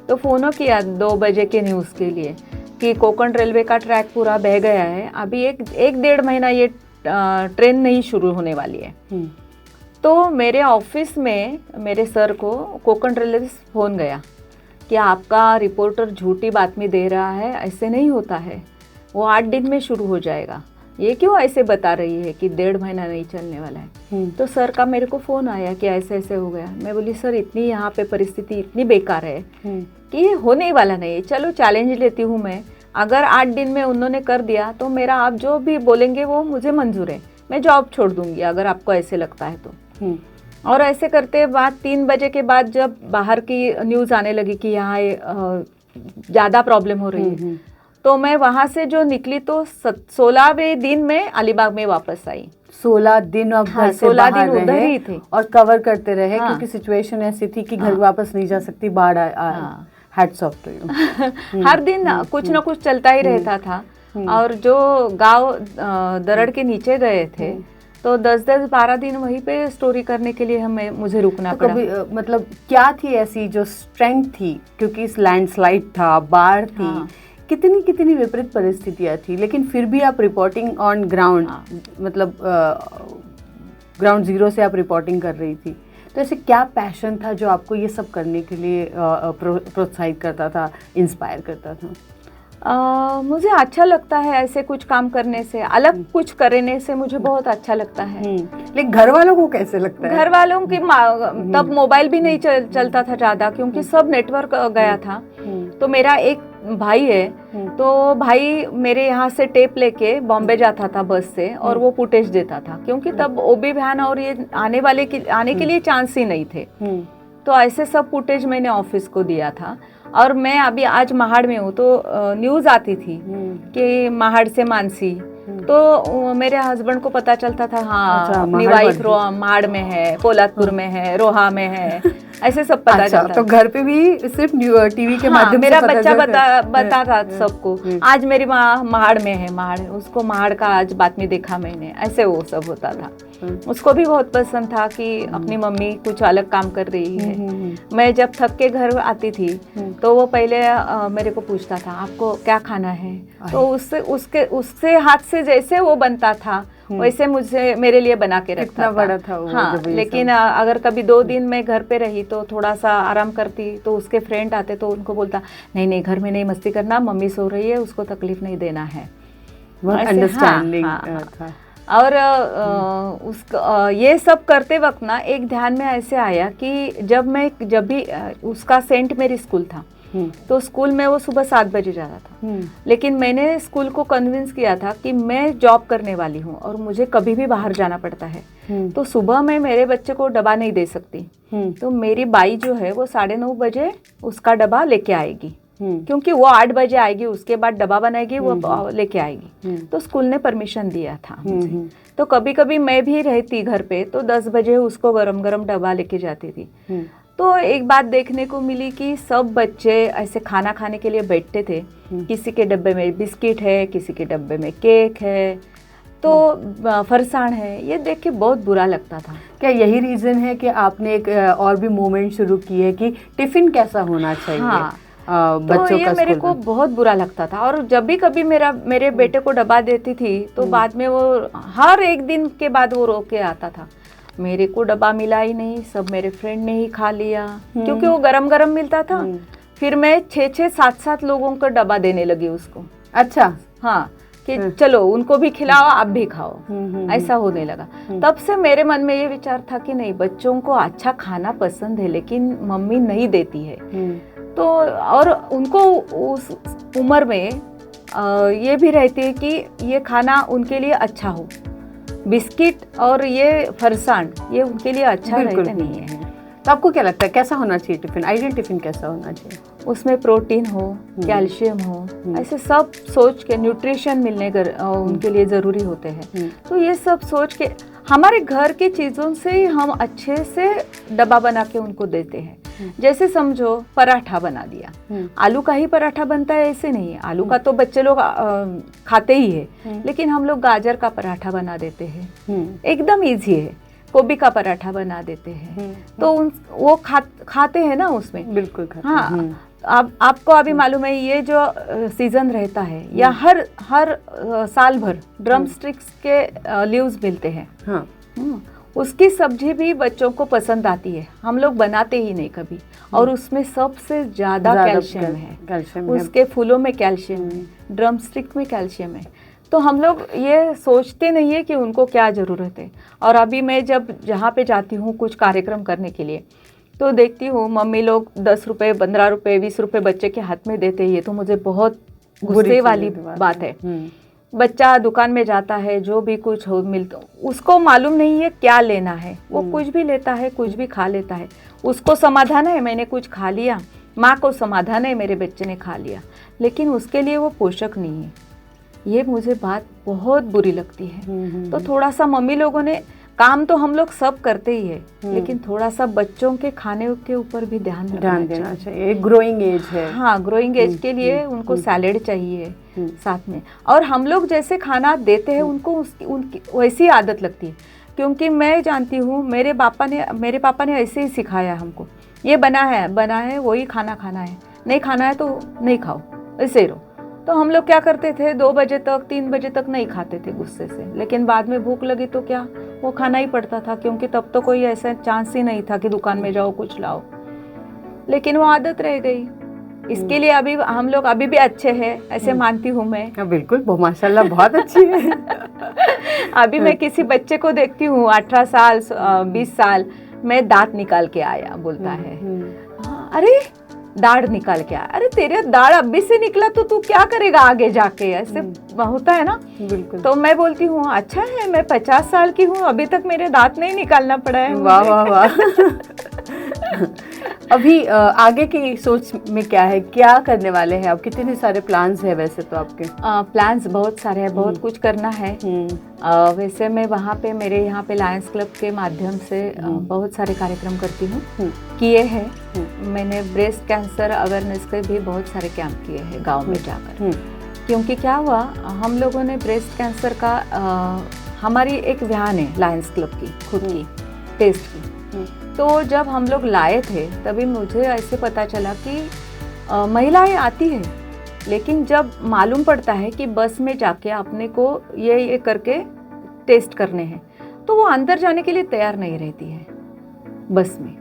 तो फ़ोनो किया 2 बजे के न्यूज़ के लिए कि कोंकण रेलवे का ट्रैक पूरा बह गया है, अभी एक 1.5 महीना ये ट्रेन नहीं शुरू होने वाली है। तो मेरे ऑफिस में मेरे सर को कोंकण रेलवे से फ़ोन गया कि आपका रिपोर्टर झूठी बातमी दे रहा है, ऐसे नहीं होता है, वो 8 दिन में शुरू हो जाएगा, ये क्यों ऐसे बता रही है कि 1.5 महीना नहीं चलने वाला है। तो सर का मेरे को फ़ोन आया कि ऐसे ऐसे हो गया। मैं बोली सर इतनी यहाँ पे परिस्थिति इतनी बेकार है कि ये होने वाला नहीं है, चलो चैलेंज लेती हूँ मैं, अगर 8 दिन में उन्होंने कर दिया तो मेरा आप जो भी बोलेंगे वो मुझे मंजूर है, मैं जॉब छोड़ दूंगी अगर आपको ऐसे लगता है तो। और ऐसे करते बाद 3 बजे के बाद जब बाहर की न्यूज़ आने लगी कि यहाँ ज़्यादा प्रॉब्लम हो रही है, तो मैं वहाँ से जो निकली तो 16वें दिन में अलीबाग में वापस आई। 16 दिन आप घर से 16 बाहर दिन उधर रहे ही थे और कवर करते रहे, हाँ। क्योंकि सिचुएशन ऐसी थी कि घर वापस नहीं जा सकती, बाढ़ हैट्स ऑफ टू यू। हर दिन कुछ ना कुछ चलता ही रहता था। और जो गांव दरड़ के नीचे गए थे तो 10-10 12 दिन वहीं पे स्टोरी करने के लिए मुझे रुकना पड़ा। कभी मतलब क्या थी ऐसी जो स्ट्रेंथ थी, क्योंकि इस लैंडस्लाइड था, बाढ़ थी, हाँ। कितनी विपरीत परिस्थितियां थी, लेकिन फिर भी आप रिपोर्टिंग ऑन ग्राउंड, मतलब ग्राउंड जीरो से आप रिपोर्टिंग कर रही थी। तो ऐसे क्या पैशन था जो आपको ये सब करने के लिए प्रोत्साहित करता था, इंस्पायर करता था? मुझे अच्छा लगता है ऐसे कुछ काम करने से, अलग कुछ करने से मुझे बहुत अच्छा लगता है। लेकिन घर वालों को कैसे लगता है? घर वालों की तब मोबाइल भी नहीं चलता था ज़्यादा, क्योंकि सब नेटवर्क गया था। तो मेरा एक भाई है, तो भाई मेरे यहाँ से टेप लेके बॉम्बे जाता था बस से, और वो फुटेज देता था, क्योंकि तब ओबी वैन और ये आने के लिए चांस ही नहीं थे। तो ऐसे सब फुटेज मैंने ऑफिस को दिया था। और मैं अभी आज महाड़ में हूँ, तो न्यूज़ आती थी कि महाड़ से मानसी, तो मेरे हस्बैंड को पता चलता था, हाँ अपनी वाइफ महाड़ में है, पोलादपुर में है, रोहा में है, ऐसे सब पता चलता। तो घर पे भी सिर्फ टीवी के माध्यम से मेरा बच्चा बताता सबको, आज मेरी माँ महाड़ में है, महाड़, उसको महाड़ का आज बातमी देखा मैंने, ऐसे वो सब होता था। उसको भी बहुत पसंद था कि अपनी मम्मी कुछ अलग काम कर रही है। मैं जब थक के घर आती थी तो वो पहले मेरे को पूछता था आपको क्या खाना है, तो उससे हाथ से जैसे वो बनता था वैसे मेरे लिए बना के रखता था। बड़ा था वो। हाँ, लेकिन अगर कभी 2 दिन मैं घर पे रही तो थोड़ा सा आराम करती, तो उसके फ्रेंड आते तो उनको बोलता नहीं घर में नहीं मस्ती करना, मम्मी सो रही है, उसको तकलीफ नहीं देना है। अंडरस्टैंडिंग था। और ये सब करते वक्त ना एक ध्यान में ऐसे आया कि जब भी उसका सेंट मेरी स्कूल था, तो स्कूल में वो सुबह 7 बजे जाता था, लेकिन मैंने स्कूल को कन्विंस किया था कि मैं जॉब करने वाली हूँ और मुझे कभी भी बाहर जाना पड़ता है, तो सुबह मैं मेरे बच्चे को डब्बा नहीं दे सकती। तो मेरी बाई जो है वो 9:30 बजे उसका डब्बा लेके आएगी, क्योंकि वो 8 बजे आएगी, उसके बाद डब्बा बनाएगी, वो लेके आएगी। तो स्कूल ने परमिशन दिया था मुझे। तो कभी कभी मैं भी रहती घर पे तो 10 बजे उसको गरम गरम डब्बा लेके जाती थी। तो एक बात देखने को मिली कि सब बच्चे ऐसे खाना खाने के लिए बैठते थे, किसी के डब्बे में बिस्किट है, किसी के डब्बे में केक है, तो फरसाण है, ये देख के बहुत बुरा लगता था। क्या यही रीज़न है कि आपने एक और भी मूवमेंट शुरू की है कि टिफ़िन कैसा होना चाहिए? हाँ, बच्चों तो ये का मेरे को बहुत बुरा लगता था। और जब भी कभी मेरे बेटे को डब्बा देती थी तो बाद में वो हर एक दिन के बाद वो रो के आता था, मेरे को डब्बा मिला ही नहीं, सब मेरे फ्रेंड ने ही खा लिया, क्योंकि वो गरम गरम मिलता था। फिर मैं 6-6 7-7 लोगों को डब्बा देने लगी उसको। अच्छा, हाँ, कि चलो उनको भी खिलाओ, आप भी खाओ, ऐसा होने लगा। तब से मेरे मन में ये विचार था कि नहीं, बच्चों को अच्छा खाना पसंद है लेकिन मम्मी नहीं देती है। तो और उनको उस उम्र में ये भी रहती है कि ये खाना उनके लिए अच्छा हो, बिस्किट और ये फरसाण ये उनके लिए अच्छा रहता नहीं है। तो आपको क्या लगता है कैसा होना चाहिए टिफिन? आइडियल टिफिन कैसा होना चाहिए? उसमें प्रोटीन हो, कैल्शियम हो, ऐसे सब सोच के न्यूट्रिशन मिलने उनके लिए ज़रूरी होते हैं। तो ये सब सोच के हमारे घर की चीज़ों से ही हम अच्छे से डब्बा बना के उनको देते हैं। जैसे समझो पराठा बना दिया, आलू का ही पराठा बनता है ऐसे नहीं है, आलू का तो बच्चे लोग खाते ही है, लेकिन हम लोग गाजर का पराठा बना देते हैं, एकदम इजी है। गोभी का पराठा बना देते हैं, तो वो खाते हैं ना उसमें, बिल्कुल खाते हाँ। आपको अभी मालूम है ये जो सीजन रहता है या हर साल भर ड्रम स्टिक्स के लीव्स मिलते हैं। हाँ। उसकी सब्जी भी बच्चों को पसंद आती है, हम लोग बनाते ही नहीं कभी। और उसमें सबसे ज्यादा कैल्शियम है, उसके फूलों में कैल्शियम है, ड्रम स्टिक में कैल्शियम है। तो हम लोग ये सोचते नहीं है कि उनको क्या ज़रूरत है। और अभी मैं जब जहाँ पे जाती हूँ कुछ कार्यक्रम करने के लिए, तो देखती हूँ मम्मी लोग 10 रुपये, 15 रुपये, 20 रुपये बच्चे के हाथ में देते हैं। तो मुझे बहुत गुस्से वाली बात है। बच्चा दुकान में जाता है, जो भी कुछ हो मिलता, उसको मालूम नहीं है क्या लेना है, वो कुछ भी लेता है, कुछ भी खा लेता है। उसको समाधान है मैंने कुछ खा लिया, माँ को समाधान है मेरे बच्चे ने खा लिया, लेकिन उसके लिए वो पोषक नहीं है। ये मुझे बात बहुत बुरी लगती है। तो थोड़ा सा मम्मी लोगों ने, काम तो हम लोग सब करते ही है, लेकिन थोड़ा सा बच्चों के खाने के ऊपर भी ध्यान देना चाहिए। ग्रोइंग एज है। हाँ, ग्रोइंग एज के लिए उनको सैलेड चाहिए साथ में। और हम लोग जैसे खाना देते हैं उनको उनकी वैसी आदत लगती है। क्योंकि मैं जानती हूँ मेरे पापा ने ऐसे ही सिखाया हमको, ये बना है वही खाना खाना है, नहीं खाना है तो नहीं खाओ, ऐसे रहो। तो हम लोग क्या करते थे, 2 बजे तक 3 बजे तक नहीं खाते थे गुस्से से, लेकिन बाद में भूख लगी तो क्या, वो खाना ही पड़ता था। क्योंकि तब तो कोई ऐसा चांस ही नहीं था कि दुकान में जाओ कुछ लाओ, लेकिन वो आदत रह गई। इसके लिए अभी हम लोग अभी भी अच्छे हैं, ऐसे मानती हूँ मैं। बिल्कुल, माशाल्लाह बहुत अच्छी है। अभी मैं किसी बच्चे को देखती हूँ 18 साल 20 साल में दांत निकाल के आया, बोलता है हाँ, अरे दाढ़ निकाल के आया, अरे तेरे दाढ़ अभी से निकला तो तू क्या करेगा आगे जाके, ऐसे होता है ना। बिल्कुल। तो मैं बोलती हूँ अच्छा है, मैं 50 साल की हूँ, अभी तक मेरे दांत नहीं निकालना पड़ा है। वाह वाह वाह। अभी आगे की सोच में क्या है, क्या करने वाले हैं आप? कितने सारे प्लान्स हैं वैसे तो आपके? प्लान्स बहुत सारे हैं, बहुत कुछ करना है। वैसे मैं वहाँ पे मेरे यहाँ पे लायंस क्लब के माध्यम से बहुत सारे कार्यक्रम करती हूँ, किए हैं। मैंने ब्रेस्ट कैंसर अवेयरनेस के भी बहुत सारे कैंप किए हैं गांव में जाकर। क्योंकि क्या हुआ, हम लोगों ने ब्रेस्ट कैंसर का हमारी एक व्यान है लायंस क्लब की खुद की टेस्ट की। तो जब हम लोग लाए थे तभी मुझे ऐसे पता चला कि महिलाएं आती है, लेकिन जब मालूम पड़ता है कि बस में जाके अपने को ये करके टेस्ट करने हैं, तो वो अंदर जाने के लिए तैयार नहीं रहती है बस में।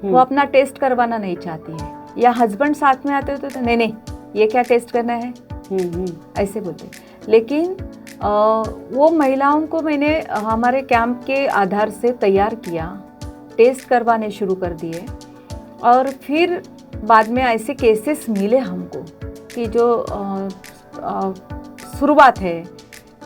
वो अपना टेस्ट करवाना नहीं चाहती है, या हस्बैंड साथ में आते तो नहीं ये क्या टेस्ट करना है, ऐसे बोलते। लेकिन वो महिलाओं को मैंने हमारे कैंप के आधार से तैयार किया, टेस्ट करवाने शुरू कर दिए। और फिर बाद में ऐसे केसेस मिले हमको कि जो शुरुआत है,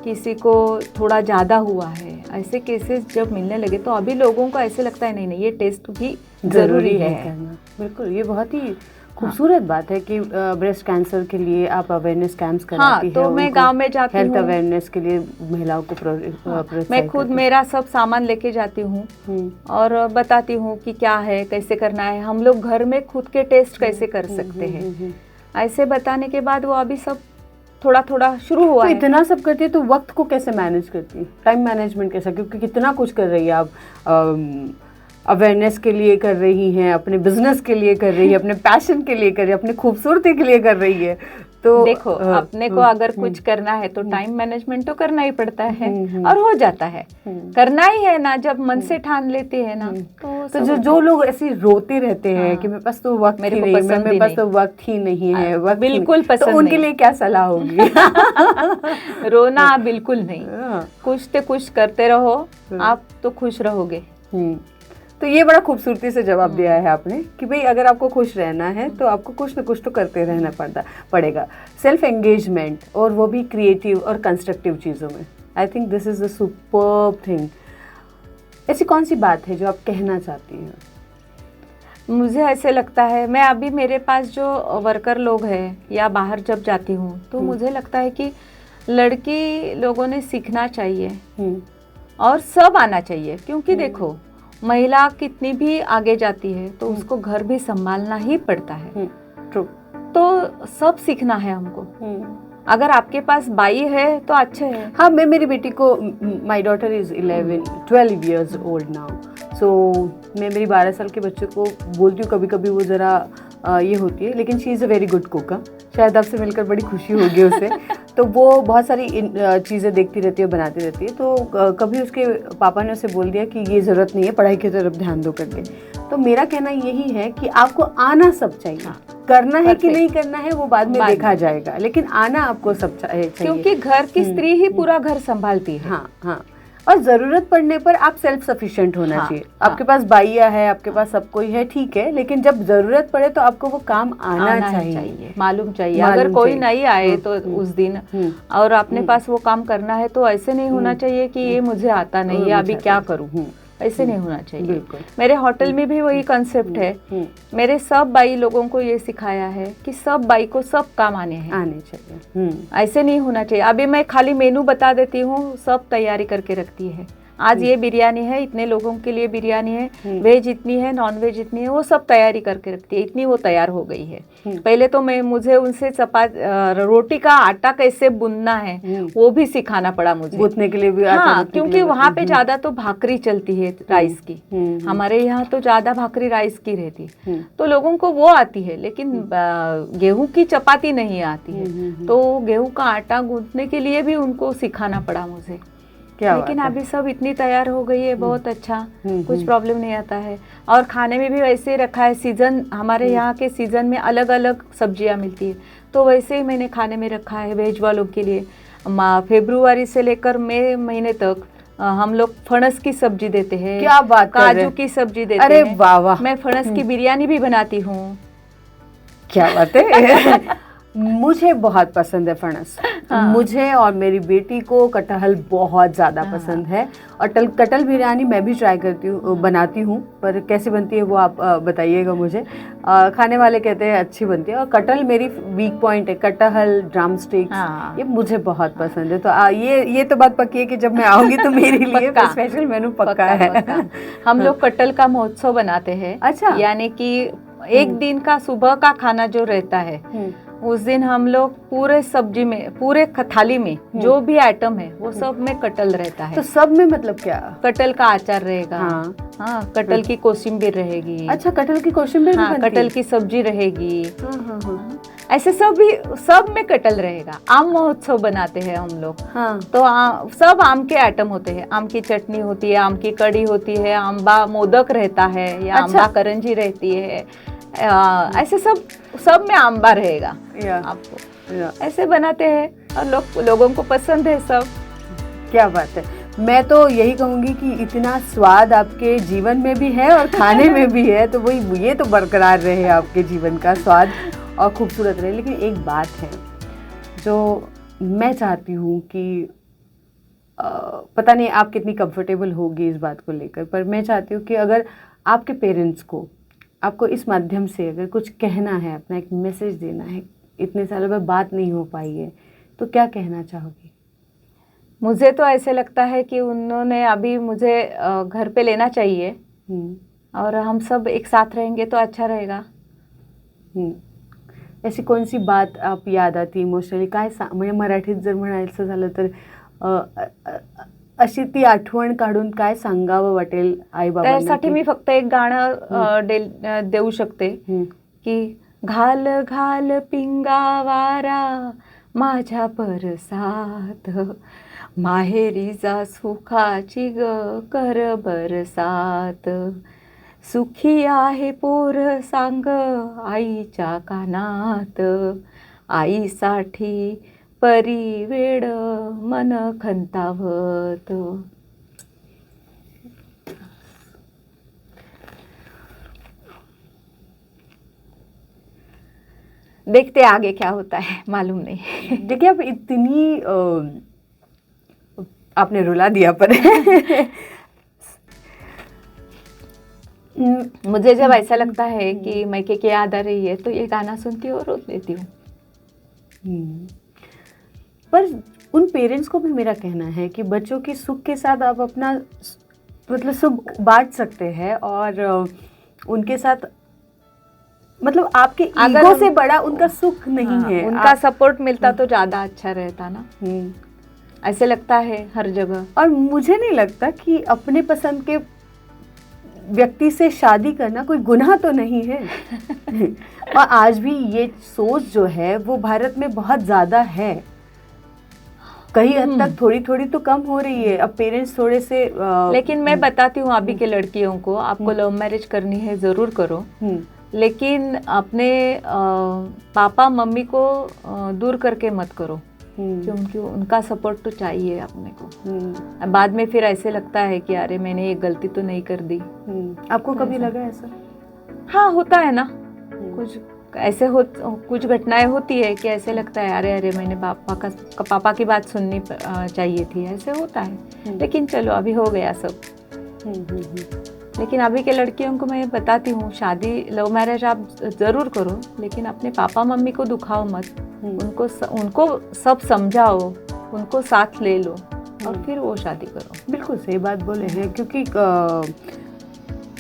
किसी को थोड़ा ज़्यादा हुआ है, ऐसे केसेस जब मिलने लगे तो अभी लोगों को ऐसे लगता है नहीं ये टेस्ट भी ज़रूरी है करना। बिल्कुल, ये बहुत ही खूबसूरत बात है कि ब्रेस्ट कैंसर के लिए आप अवेयरनेस कैंप्स कराती हैं। तो मैं गांव में जाती हूँ, हेल्थ अवेयरनेस के लिए महिलाओं को मैं खुद मेरा सब सामान लेके जाती हूँ और बताती हूँ कि क्या है, कैसे करना है, हम लोग घर में खुद के टेस्ट कैसे कर सकते हैं। ऐसे बताने के बाद वो अभी सब थोड़ा थोड़ा शुरू हुआ तो है। इतना सब करती है तो वक्त को कैसे मैनेज करती है, टाइम मैनेजमेंट कैसा? क्योंकि कितना कुछ कर रही है आप, अवेयरनेस के लिए कर रही हैं, अपने बिजनेस के लिए कर रही है, अपने पैशन के लिए कर रही है, अपने खूबसूरती के लिए कर रही है। तो देखो अपने को अगर कुछ करना है तो टाइम मैनेजमेंट तो करना ही पड़ता है, और हो जाता है, करना ही है ना, जब मन से ठान लेते हैं ना। तो जो लोग ऐसे रोते रहते हैं कि मेरे पास तो वक्त ही नहीं, मेरे पास तो वक्त ही नहीं है, वक्त बिल्कुल पसंद तो उनके लिए क्या सलाह होगी? रोना बिल्कुल नहीं, कुछ तो कुछ करते रहो, आप तो खुश रहोगे। तो ये बड़ा खूबसूरती से जवाब दिया है आपने कि भाई अगर आपको खुश रहना है तो आपको कुछ न कुछ तो करते रहना पड़ेगा। सेल्फ एंगेजमेंट, और वो भी क्रिएटिव और कंस्ट्रक्टिव चीज़ों में, I think this is the superb thing. ऐसी कौन सी बात है जो आप कहना चाहती हैं? मुझे ऐसे लगता है, मैं अभी मेरे पास जो वर्कर लोग हैं या बाहर जब जाती हूँ तो मुझे लगता है कि लड़की लोगों ने सीखना चाहिए और सब आना चाहिए। क्योंकि देखो महिला कितनी भी आगे जाती है तो उसको घर भी संभालना ही पड़ता है। ट्रू। तो सब सीखना है हमको। अगर आपके पास बाई है तो अच्छे है। हाँ, मैं मेरी बेटी को, my daughter is 12 years old now, so मैं मेरी 12 साल के बच्चे को बोलती हूँ कभी कभी वो ज़रा ये होती है, लेकिन she is a very good cook. शायद आपसे मिलकर बड़ी खुशी होगी उसे। तो वो बहुत सारी चीज़ें देखती रहती है, बनाती रहती है। तो कभी उसके पापा ने उसे बोल दिया कि ये ज़रूरत नहीं है, पढ़ाई की तरफ ध्यान दो करके। तो मेरा कहना यही है कि आपको आना सब चाहिए। करना है कि नहीं करना है वो बाद में देखा जाएगा, लेकिन आना आपको सब चाहिए, क्योंकि घर की स्त्री ही पूरा घर संभालती है। हाँ हाँ, और ज़रूरत पड़ने पर आप सेल्फ सफिशिएंट होना चाहिए। आपके पास बाइया है, आपके पास सब कोई है, ठीक है, लेकिन जब ज़रूरत पड़े तो आपको वो काम आना चाहिए, मालूम चाहिए। अगर कोई नहीं आए तो उस दिन और अपने पास वो काम करना है तो ऐसे नहीं होना चाहिए कि ये मुझे आता नहीं है, अभी क्या करूँ, ऐसे नहीं होना चाहिए। बिल्कुल। मेरे होटल में भी वही कंसेप्ट है। मेरे सब बाई लोगों को ये सिखाया है कि सब बाई को सब काम आने चाहिए। ऐसे नहीं होना चाहिए। अभी मैं खाली मेनू बता देती हूँ, सब तैयारी करके रखती है। आज ये बिरयानी है, इतने लोगों के लिए बिरयानी है, वेज इतनी है, नॉन वेज इतनी है, वो सब तैयारी करके रखती है। इतनी वो तैयार हो गई है। पहले तो मुझे उनसे रोटी का आटा कैसे बुनना है वो भी सिखाना पड़ा मुझे। गूंथने के लिए भी हाँ, क्योंकि वहाँ पे ज्यादा तो भाकरी चलती है राइस की। हमारे यहाँ तो ज्यादा भाकरी राइस की रहती है, तो लोगों को वो आती है, लेकिन गेहूं की चपाती नहीं आती है। तो गेहूं का आटा गूंथने के लिए भी उनको सिखाना पड़ा मुझे। लेकिन अभी सब इतनी तैयार हो गई है, बहुत अच्छा, कुछ प्रॉब्लम नहीं आता है। और खाने में भी वैसे ही रखा है, सीजन हमारे यहाँ के सीजन में अलग अलग सब्जियाँ मिलती है, तो वैसे ही मैंने खाने में रखा है वेज वालों के लिए। फरवरी से लेकर मई महीने तक हम लोग फणस की सब्जी देते हैं। क्या बात कर रहे हैं? काजू की सब्जी देते हैं। अरे वाह वाह, मैं फणस की बिरयानी भी बनाती हूँ। क्या बात है। मुझे बहुत पसंद है फणस। मुझे और मेरी बेटी को कटहल बहुत ज़्यादा पसंद है। और कटहल बिरयानी मैं भी ट्राई करती हूँ, बनाती हूँ, पर कैसे बनती है वो आप बताइएगा मुझे। खाने वाले कहते हैं अच्छी बनती है। और कटहल मेरी वीक पॉइंट है, कटहल, ड्रम स्टिक्स, ये मुझे बहुत पसंद है। तो ये तो बात पक्की है कि जब मैं आऊँगी तो मेरे लिए स्पेशल मेनू पक्का है। हम लोग कटहल का महोत्सव बनाते हैं। अच्छा। यानी कि एक दिन का सुबह का खाना जो रहता है, उस दिन हम लोग पूरे सब्जी में, पूरे थाली में जो भी आइटम है वो सब में कटहल रहता है। तो सब में मतलब क्या? कटहल का अचार रहेगा। हाँ, कटहल की कोशिम्बीर रहेगी। अच्छा, कटहल की कोशिम्बीर भी बनती है? कटहल की सब्जी रहेगी। ऐसे सब में कटहल रहेगा। आम महोत्सव बनाते हैं हम लोग। तो सब आम के आइटम होते हैं। आम की चटनी होती है, आम की कड़ी होती है, आंबा मोदक रहता है, या आंबा करंजी रहती है। ऐसे सब में आंबा रहेगा आपको। ऐसे बनाते हैं और लोगों को पसंद है सब। क्या बात है। मैं तो यही कहूँगी कि इतना स्वाद आपके जीवन में भी है और खाने में भी है, तो वही ये तो बरकरार रहे आपके जीवन का स्वाद और खूबसूरत रहे। लेकिन एक बात है जो मैं चाहती हूँ कि पता नहीं आप कितनी कंफर्टेबल होगी इस बात को लेकर, पर मैं चाहती हूँ कि अगर आपके पेरेंट्स को आपको इस माध्यम से अगर कुछ कहना है, अपना एक मैसेज देना है, इतने सालों में बात नहीं हो पाई है, तो क्या कहना चाहोगी? मुझे तो ऐसे लगता है कि उन्होंने अभी मुझे घर पे लेना चाहिए और हम सब एक साथ रहेंगे तो अच्छा रहेगा। ऐसी कोणती बात आप याद आती इमोशनली? काय म्हणजे मराठीत जर म्हणायचं झालं तर अशी ती आठवण काढून काय सांगावं वाटेल आई बाबांना? त्यासाठी मी फक्त एक गाणं देऊ शकते की घाल घाल पिंगावारा माझ्या परसात, माहेरी जा सुखाची ग कर बरसात, सुखी आहे पोर सांग आईच्या कानात, आईसाठी परी वेड मन खंतावत. देखते आगे क्या होता है, मालूम नहीं. देखिए आप इतनी आपने रुला दिया पर मुझे जब ऐसा लगता है कि मैके की याद आ रही है तो ये गाना सुनती हूँ और रो देती हूँ. पर उन पेरेंट्स को भी मेरा कहना है कि बच्चों के सुख के साथ आप अपना मतलब सुख बांट सकते हैं और उनके साथ मतलब आपके ईगो से बड़ा उनका सुख नहीं है. उनका सपोर्ट मिलता तो ज़्यादा अच्छा रहता ना. ऐसे लगता है हर जगह. और मुझे नहीं लगता कि अपने पसंद के व्यक्ति से शादी करना कोई गुनाह तो नहीं है. और आज भी ये सोच जो है वो भारत में बहुत ज़्यादा है, कई हद तक थोड़ी थोड़ी तो कम हो रही है। अब पेरेंट्स थोड़े से लेकिन मैं बताती हूँ अभी के लड़कियों को, आपको लव मैरिज करनी है ज़रूर करो, लेकिन अपने पापा मम्मी को दूर करके मत करो, क्योंकि उनका सपोर्ट तो चाहिए अपने को। बाद में फिर ऐसे लगता है कि अरे मैंने ये गलती तो नहीं कर दी। आपको कभी लगा ऐसा? हाँ, होता है ना, कुछ ऐसे कुछ घटनाएं होती है कि ऐसे लगता है अरे अरे मैंने पापा की बात सुननी चाहिए थी, ऐसे होता है। लेकिन चलो अभी हो गया सब। लेकिन अभी के लड़कियों को मैं बताती हूँ, शादी लव मैरिज आप ज़रूर करो, लेकिन अपने पापा मम्मी को दुखाओ मत, उनको सब समझाओ, उनको साथ ले लो और फिर वो शादी करो। बिल्कुल सही बात बोले हैं, क्योंकि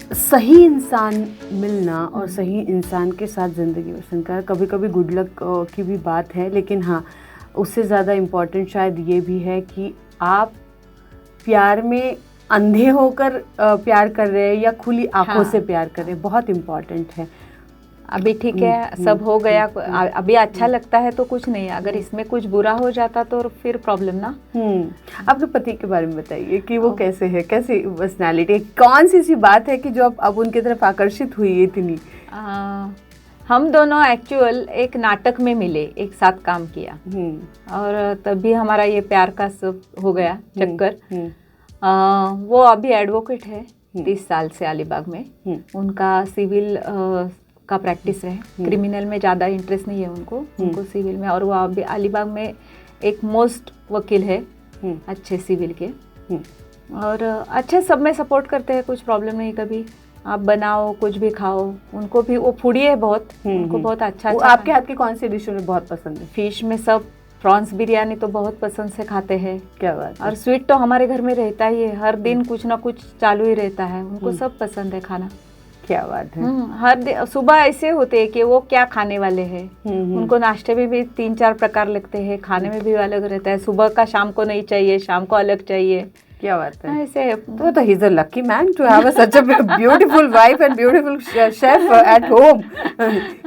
सही इंसान मिलना और सही इंसान के साथ ज़िंदगी बसर करना कभी कभी गुड लक की भी बात है, लेकिन हाँ, उससे ज़्यादा इम्पोर्टेंट शायद ये भी है कि आप प्यार में अंधे होकर प्यार कर रहे हैं या खुली आंखों से प्यार कर रहे हैं, बहुत इम्पोर्टेंट है। अभी ठीक है, सब हो गया, अभी अच्छा लगता है तो कुछ नहीं, अगर इसमें कुछ बुरा हो जाता तो फिर प्रॉब्लम ना। आपके पति के बारे में बताइए कि वो कैसे है, कैसी पर्सनालिटी, कौन सी बात है कि जो अब उनकी तरफ आकर्षित हुई इतनी? हम दोनों एक्चुअल एक नाटक में मिले, एक साथ काम किया और तभी हमारा ये प्यार का सब हो गया चक्कर। वो अभी एडवोकेट है 30 साल से अलीबाग में, उनका सिविल का प्रैक्टिस है, क्रिमिनल में ज़्यादा इंटरेस्ट नहीं है उनको सिविल में, और वो अभी अलीबाग में एक मोस्ट वकील है अच्छे सिविल के, और अच्छे सब में सपोर्ट करते हैं, कुछ प्रॉब्लम नहीं। कभी आप बनाओ, कुछ भी खाओ, उनको भी, वो फूडी है बहुत, उनको बहुत अच्छा आपके हाथ की कौन सी डिश उन्हें बहुत पसंद है? फिश में सब, प्रॉन्स बिरयानी तो बहुत पसंद से खाते हैं। क्या बात है। और स्वीट तो हमारे घर में रहता ही है, हर दिन कुछ ना कुछ चालू ही रहता है, उनको सब पसंद है खाना। क्या बात है। हर दिन सुबह ऐसे होते हैं कि वो क्या खाने वाले हैं, उनको नाश्ते में भी 3-4 प्रकार लगते हैं, खाने में भी अलग रहता है, सुबह का शाम को नहीं चाहिए, शाम को अलग चाहिए। क्या बात है। ऐसे तो he is a lucky man to have such a beautiful wife and beautiful chef at home.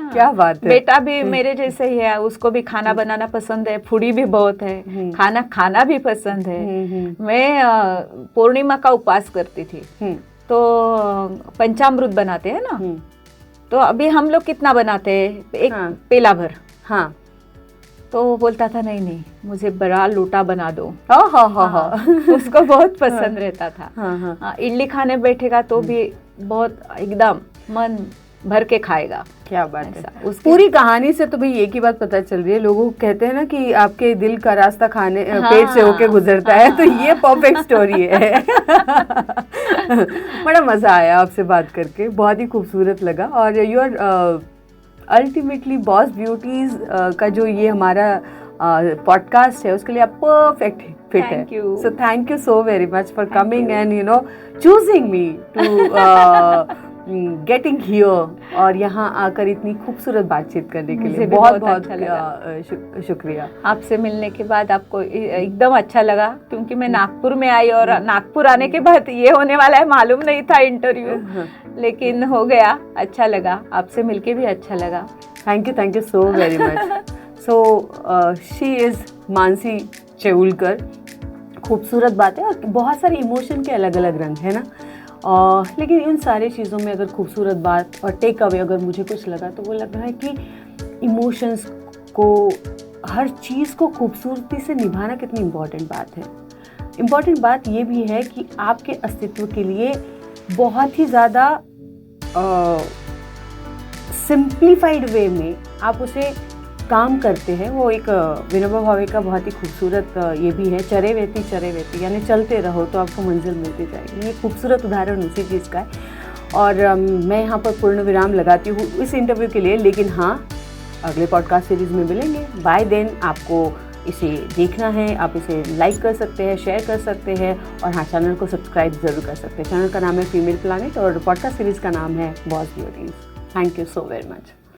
क्या बात है। बेटा भी मेरे जैसे ही है, उसको भी खाना बनाना पसंद है, फूडी भी बहुत है, खाना भी पसंद है। मैं पूर्णिमा का उपवास करती थी, तो पंचामृत बनाते हैं ना, तो अभी हम लोग कितना बनाते हैं, एक पेला भर। हाँ, तो वो बोलता था नहीं मुझे बड़ा लोटा बना दो। उसको बहुत पसंद रहता था। इडली खाने बैठेगा तो भी बहुत एकदम मन भर के खाएगा। क्या बात है। पूरी कहानी से तो भाई एक ही बात पता चल रही है, लोगों कहते हैं ना कि आपके दिल का रास्ता खाने पेट से होके गुजरता है, तो ये परफेक्ट स्टोरी है। बड़ा मजा आया आपसे बात करके, बहुत ही खूबसूरत लगा। और you are ultimately Boss Beauties का जो ये हमारा पॉडकास्ट है, उसके लिए आप परफेक्ट फिट है। So thank you so very much for coming and you know choosing me to getting here, और यहाँ आकर इतनी खूबसूरत बातचीत करने के लिए बहुत बहुत शुक्रिया। आपसे मिलने के बाद आपको एकदम अच्छा लगा, क्योंकि मैं नागपुर में आई और नागपुर आने के बाद ये होने वाला है मालूम नहीं था इंटरव्यू, लेकिन हो गया, अच्छा लगा, आपसे मिलके भी अच्छा लगा। Thank you so very much. So she is Mansi Cheulkar. खूबसूरत बात है और बहुत सारे इमोशन के अलग अलग रंग है ना, लेकिन इन सारी चीज़ों में अगर खूबसूरत बात और टेक अवे अगर मुझे कुछ लगा तो वो लग रहा है कि इमोशंस को, हर चीज़ को खूबसूरती से निभाना कितनी इम्पॉर्टेंट बात है। इम्पॉर्टेंट बात ये भी है कि आपके अस्तित्व के लिए बहुत ही ज़्यादा सिंप्लीफाइड वे में आप उसे काम करते हैं। वो एक विनोबा भावे का बहुत ही खूबसूरत ये भी है, चरे वेती यानी चलते रहो तो आपको मंजिल मिलती जाएगी। ये खूबसूरत उदाहरण उसी चीज़ का है। और मैं यहाँ पर पूर्ण विराम लगाती हूँ इस इंटरव्यू के लिए, लेकिन हाँ, अगले पॉडकास्ट सीरीज़ में मिलेंगे। बाय देन आपको इसे देखना है, आप इसे लाइक कर सकते हैं, शेयर कर सकते हैं, और हाँ, चैनल को सब्सक्राइब ज़रूर कर सकते हैं। चैनल का नाम है फीमेल प्लानिट और पॉडकास्ट सीरीज़ का नाम है Boss Beauties. Thank you so very much.